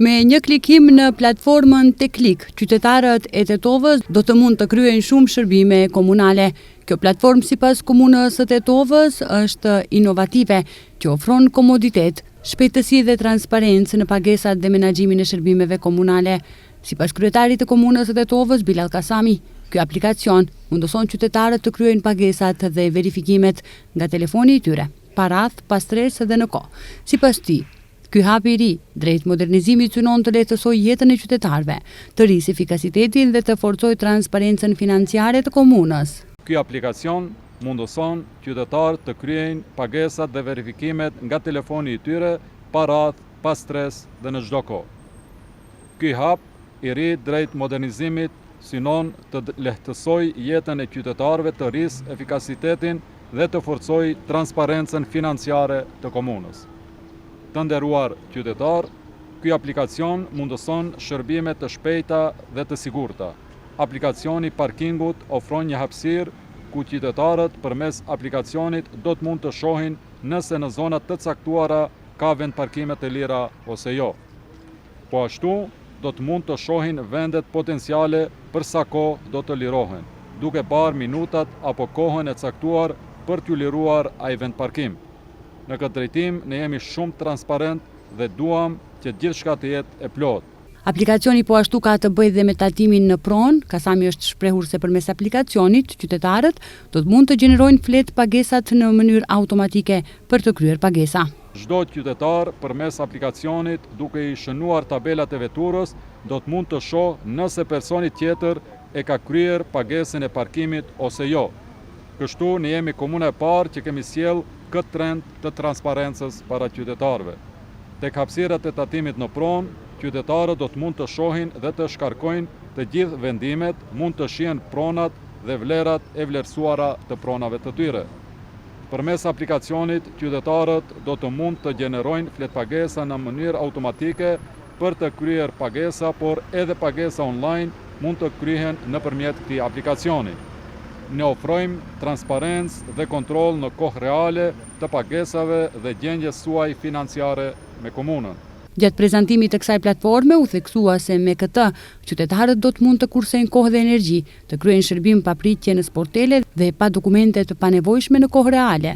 Me një klikim në platformën Teklik, qytetarët e Tetovës do të mund të kryejnë shumë shërbime komunale. Kjo platformë sipas komunës së Tetovës është inovative, që ofron komoditet, shpejtësi dhe transparencë në pagesat dhe menaxhimin e shërbimeve komunale. Sipas kryetarit të komunës së Tetovës, Bilal Kasami, ky aplikacion mundoson qytetarët të kryejnë pagesat dhe verifikimet nga telefoni i tyre, pa radhë, pa stres dhe në kohë. Sipas tij, ky hap i ri drejt modernizimit synon të lehtësojë jetën e qytetarëve, të rrisë efikasitetin dhe të forcojë transparencën financiare të komunës. Ky aplikacion mundoson qytetarët të kryejnë pagesat dhe verifikimet nga telefoni i tyre pa radhë, pa stres dhe në çdo kohë. Ky hap i ri drejt modernizimit synon të lehtësojë jetën e qytetarëve, të rrisë efikasitetin dhe të forcojë transparencën financiare të komunës. Të nderuar qytetar, ky aplikacion mundoson shërbime të shpejta dhe të sigurta. Aplikacioni parkingut ofron një hapësirë ku qytetarët përmes aplikacionit do të mund të shohin nëse në zonat të caktuara ka vend parkime të lira ose jo. Po ashtu do të mund të shohin vendet potenciale për sa kohë do të lirohen, duke parë minutat apo kohën e caktuar për t'u liruar ai vend parkim. Në këtë drejtim ne jemi shumë transparent dhe duam që gjithçka të jetë e plotë. Aplikacioni po ashtu ka të bëjë dhe me tatimin në pronë. Kasami është shprehur se përmes aplikacionit qytetarët do të mund të gjenerojnë flet pagesat në mënyrë automatike për të kryer pagesa. Çdo qytetar përmes aplikacionit, duke i shënuar tabelat e veturës, do të mund të shohë nëse personi tjetër e ka kryer pagesën e parkimit ose jo. Kështu ne jemi komuna e parë që kemi sjell këtë trend të transparencës para qytetarëve. Tek hapësirat e tatimit në pronë, qytetarët do të mund të shohin dhe të shkarkojnë të gjithë vendimet, mund të shihen pronat dhe vlerat e vlerësuara të pronave të tyre. Përmes aplikacionit, qytetarët do të mund të gjenerojnë flet pagesa në mënyrë automatike për të kryer pagesa, por edhe pagesa online mund të kryhen nëpërmjet këtij aplikacioni. Ne ofrojmë transparencë dhe kontroll në kohë reale të pagesave dhe gjendjes suaj financiare me komunën. Gjatë prezantimit të kësaj platforme u theksua se me këtë, qytetarët do të mund të kursejnë kohë dhe energji, të kryejnë shërbim pa pritje në sportele dhe pa dokumente të panevojshme në kohë reale.